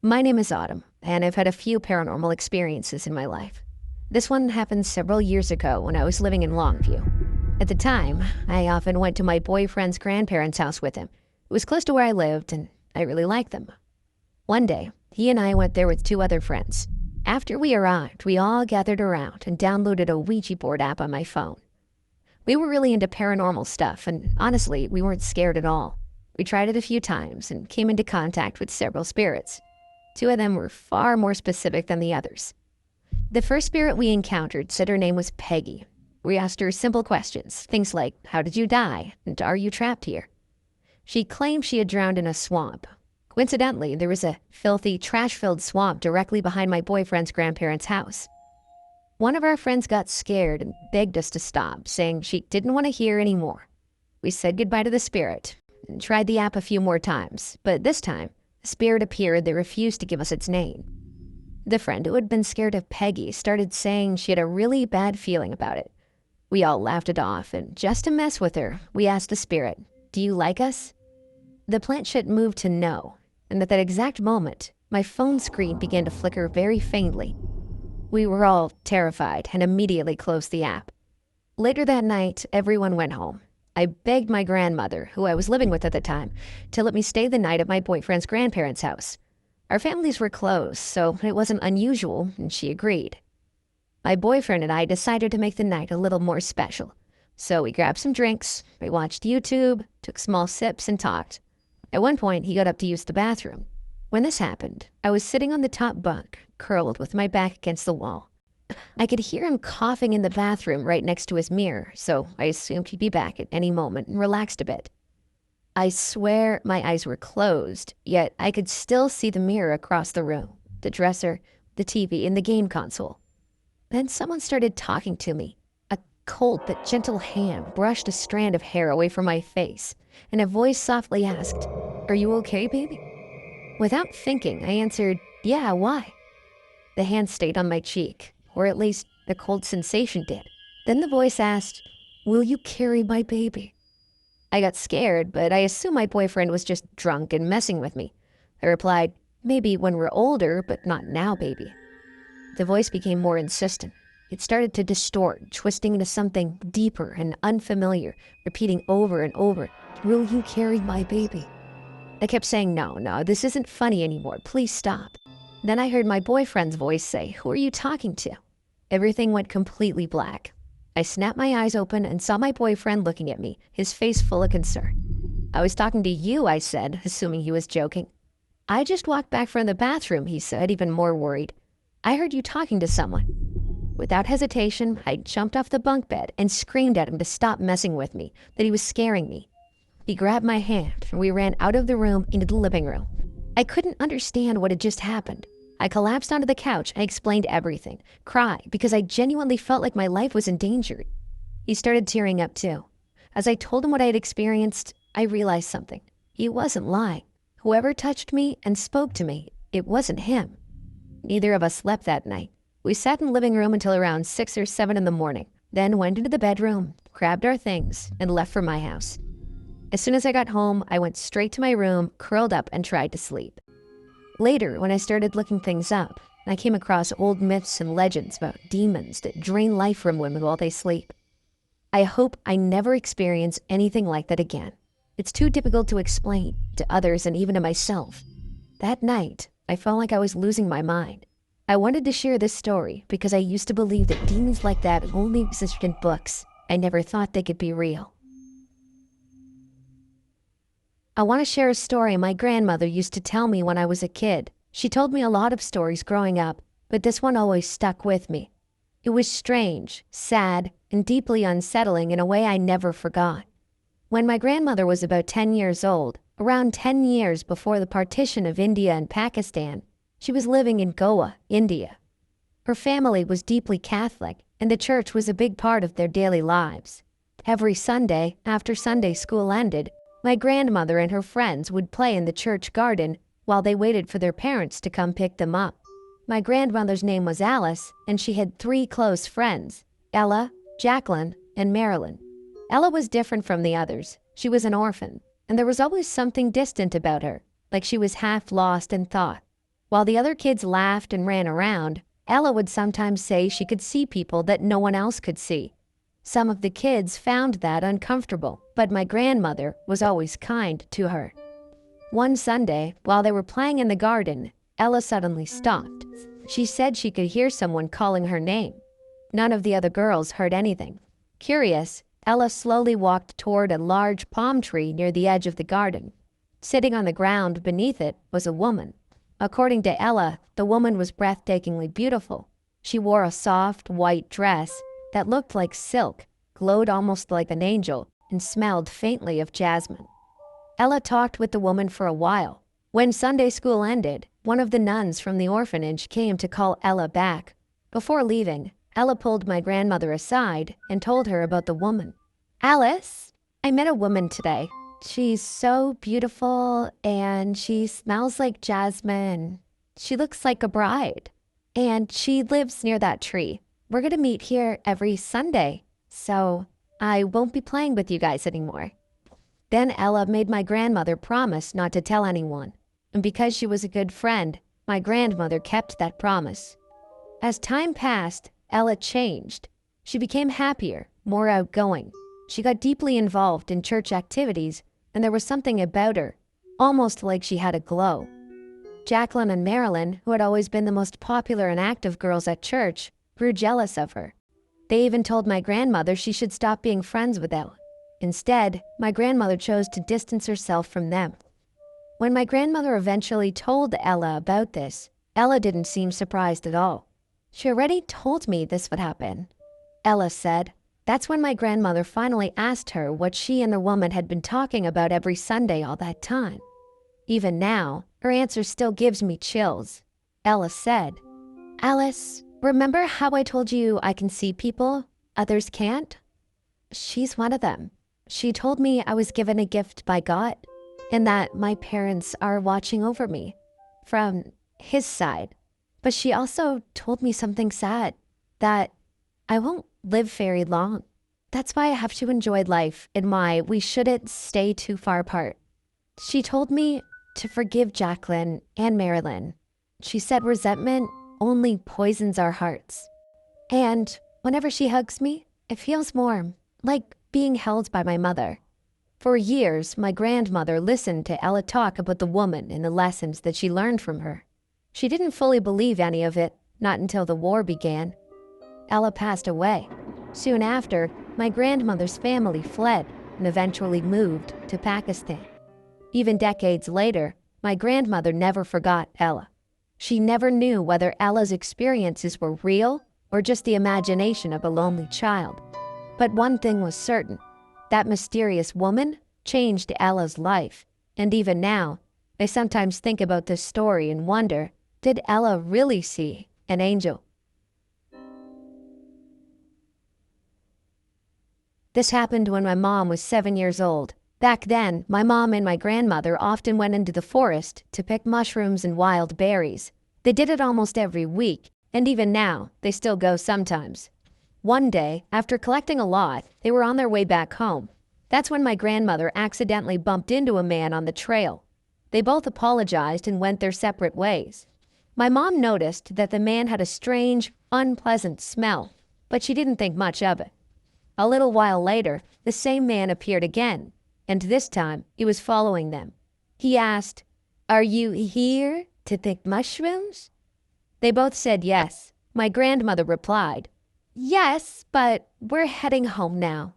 My name is Autumn, and I've had a few paranormal experiences in my life. This one happened several years ago when I was living in Longview. At the time, I often went to my boyfriend's grandparents' house with him. It was close to where I lived, and I really liked them. One day, he and I went there with two other friends. After we arrived, we all gathered around and downloaded a Ouija board app on my phone. We were really into paranormal stuff, and honestly, we weren't scared at all. We tried it a few times and came into contact with several spirits. Two of them were far more specific than the others. The first spirit we encountered said her name was Peggy. We asked her simple questions, things like, how did you die? And are you trapped here? She claimed she had drowned in a swamp. Coincidentally, there was a filthy, trash-filled swamp directly behind my boyfriend's grandparents' house. One of our friends got scared and begged us to stop, saying she didn't want to hear any more. We said goodbye to the spirit and tried the app a few more times, but this time, the spirit appeared that refused to give us its name. The friend who had been scared of Peggy started saying she had a really bad feeling about it. We all laughed it off, and just to mess with her, we asked the spirit, "Do you like us?" The planchette moved to no, and at that exact moment, my phone screen began to flicker very faintly. We were all terrified and immediately closed the app. Later that night, everyone went home. I begged my grandmother, who I was living with at the time, to let me stay the night at my boyfriend's grandparents' house. Our families were close, so it wasn't unusual, and she agreed. My boyfriend and I decided to make the night a little more special. So we grabbed some drinks, we watched YouTube, took small sips, and talked. At one point, he got up to use the bathroom. When this happened, I was sitting on the top bunk, curled with my back against the wall. I could hear him coughing in the bathroom right next to his mirror, so I assumed he'd be back at any moment and relaxed a bit. I swear my eyes were closed, yet I could still see the mirror across the room, the dresser, the TV, and the game console. Then someone started talking to me. A cold but gentle hand brushed a strand of hair away from my face, and a voice softly asked, "Are you okay, baby?" Without thinking, I answered, "Yeah, why?" The hand stayed on my cheek, or at least the cold sensation did. Then the voice asked, "Will you carry my baby?" I got scared, but I assumed my boyfriend was just drunk and messing with me. I replied, "Maybe when we're older, but not now, baby." The voice became more insistent. It started to distort, twisting into something deeper and unfamiliar, repeating over and over, "Will you carry my baby?" I kept saying, no, this isn't funny anymore. Please stop." Then I heard my boyfriend's voice say, "Who are you talking to?" Everything went completely black. I snapped my eyes open and saw my boyfriend looking at me, his face full of concern. "I was talking to you," I said, assuming he was joking. "I just walked back from the bathroom," he said, even more worried. "I heard you talking to someone." Without hesitation, I jumped off the bunk bed and screamed at him to stop messing with me, that he was scaring me. He grabbed my hand, and we ran out of the room into the living room. I couldn't understand what had just happened. I collapsed onto the couch and explained everything, cried because I genuinely felt like my life was endangered. He started tearing up too. As I told him what I had experienced, I realized something. He wasn't lying. Whoever touched me and spoke to me, it wasn't him. Neither of us slept that night. We sat in the living room until around 6 or 7 in the morning, then went into the bedroom, grabbed our things, and left for my house. As soon as I got home, I went straight to my room, curled up, and tried to sleep. Later, when I started looking things up, I came across old myths and legends about demons that drain life from women while they sleep. I hope I never experience anything like that again. It's too difficult to explain to others and even to myself. That night, I felt like I was losing my mind. I wanted to share this story because I used to believe that demons like that only existed in books. I never thought they could be real. I want to share a story my grandmother used to tell me when I was a kid. She told me a lot of stories growing up, but this one always stuck with me. It was strange, sad, and deeply unsettling in a way I never forgot. When my grandmother was about 10 years old, around 10 years before the partition of India and Pakistan, she was living in Goa, India. Her family was deeply Catholic, and the church was a big part of their daily lives. Every Sunday, after Sunday school ended, my grandmother and her friends would play in the church garden while they waited for their parents to come pick them up. My grandmother's name was Alice, and she had 3 close friends, Ella, Jacqueline, and Marilyn. Ella was different from the others. She was an orphan, and there was always something distant about her, like she was half lost in thought. While the other kids laughed and ran around, Ella would sometimes say she could see people that no one else could see. Some of the kids found that uncomfortable, but my grandmother was always kind to her. One Sunday, while they were playing in the garden, Ella suddenly stopped. She said she could hear someone calling her name. None of the other girls heard anything. Curious, Ella slowly walked toward a large palm tree near the edge of the garden. Sitting on the ground beneath it was a woman. According to Ella, the woman was breathtakingly beautiful. She wore a soft, white dress that looked like silk, glowed almost like an angel, and smelled faintly of jasmine. Ella talked with the woman for a while. When Sunday school ended, one of the nuns from the orphanage came to call Ella back. Before leaving, Ella pulled my grandmother aside and told her about the woman. "Alice, I met a woman today. She's so beautiful and she smells like jasmine. She looks like a bride. And she lives near that tree. We're going to meet here every Sunday, so I won't be playing with you guys anymore." Then Ella made my grandmother promise not to tell anyone. And because she was a good friend, my grandmother kept that promise. As time passed, Ella changed. She became happier, more outgoing. She got deeply involved in church activities, and there was something about her, almost like she had a glow. Jacqueline and Marilyn, who had always been the most popular and active girls at church, grew jealous of her. They even told my grandmother she should stop being friends with Ella. Instead, my grandmother chose to distance herself from them. When my grandmother eventually told Ella about this, Ella didn't seem surprised at all. "She already told me this would happen," Ella said. That's when my grandmother finally asked her what she and the woman had been talking about every Sunday all that time. Even now, her answer still gives me chills. Ella said, "Alice, remember how I told you I can see people others can't? She's one of them. She told me I was given a gift by God and that my parents are watching over me from His side. But she also told me something sad, that I won't live very long. That's why I have to enjoy life and why we shouldn't stay too far apart. She told me to forgive Jacqueline and Marilyn. She said resentment only poisons our hearts. And whenever she hugs me, it feels warm, like being held by my mother." For years, my grandmother listened to Ella talk about the woman and the lessons that she learned from her. She didn't fully believe any of it, not until the war began. Ella passed away. Soon after, my grandmother's family fled and eventually moved to Pakistan. Even decades later, my grandmother never forgot Ella. She never knew whether Ella's experiences were real or just the imagination of a lonely child. But one thing was certain, that mysterious woman changed Ella's life. And even now, I sometimes think about this story and wonder, did Ella really see an angel? This happened when my mom was 7 years old. Back then, my mom and my grandmother often went into the forest to pick mushrooms and wild berries. They did it almost every week, and even now, they still go sometimes. One day, after collecting a lot, they were on their way back home. That's when my grandmother accidentally bumped into a man on the trail. They both apologized and went their separate ways. My mom noticed that the man had a strange, unpleasant smell, but she didn't think much of it. A little while later, the same man appeared again, and this time he was following them. He asked, "Are you here to pick mushrooms?" They both said yes. My grandmother replied, "Yes, but we're heading home now."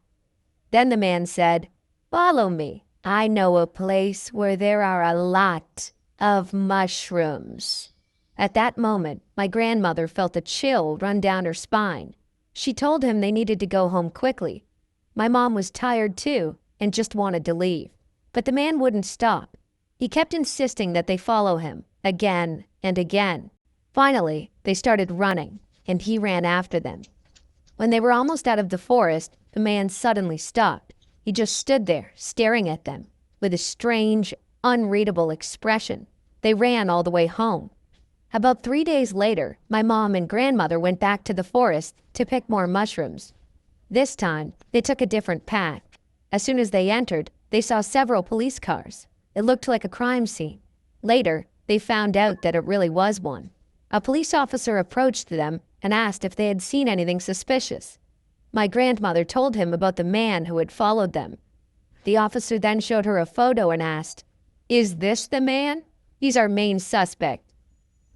Then the man said, "Follow me. I know a place where there are a lot of mushrooms." At that moment, my grandmother felt a chill run down her spine. She told him they needed to go home quickly. My mom was tired too and just wanted to leave. But the man wouldn't stop. He kept insisting that they follow him again and again. Finally, they started running, and he ran after them. When they were almost out of the forest, the man suddenly stopped. He just stood there, staring at them, with a strange, unreadable expression. They ran all the way home. About 3 days later, my mom and grandmother went back to the forest to pick more mushrooms. This time, they took a different path. As soon as they entered, they saw several police cars. It looked like a crime scene. Later, they found out that it really was one. A police officer approached them and asked if they had seen anything suspicious. My grandmother told him about the man who had followed them. The officer then showed her a photo and asked, "Is this the man? He's our main suspect."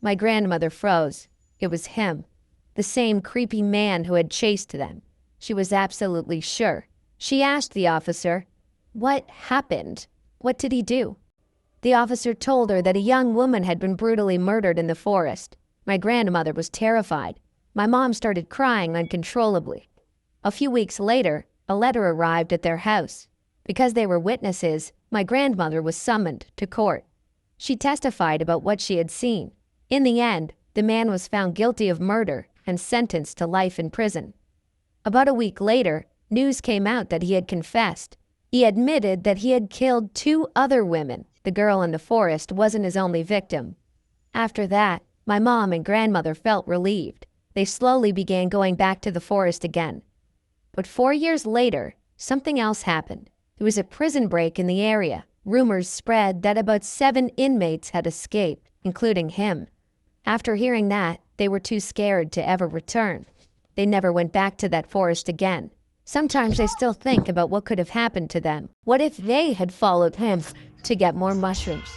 My grandmother froze. It was him, the same creepy man who had chased them. She was absolutely sure. She asked the officer, "What happened? What did he do?" The officer told her that a young woman had been brutally murdered in the forest. My grandmother was terrified. My mom started crying uncontrollably. A few weeks later, a letter arrived at their house. Because they were witnesses, my grandmother was summoned to court. She testified about what she had seen. In the end, the man was found guilty of murder and sentenced to life in prison. About a week later, news came out that he had confessed. He admitted that he had killed 2 other women. The girl in the forest wasn't his only victim. After that, my mom and grandmother felt relieved. They slowly began going back to the forest again. But 4 years later, something else happened. There was a prison break in the area. Rumors spread that about 7 inmates had escaped, including him. After hearing that, they were too scared to ever return. They never went back to that forest again. Sometimes I still think about what could have happened to them. What if they had followed him to get more mushrooms?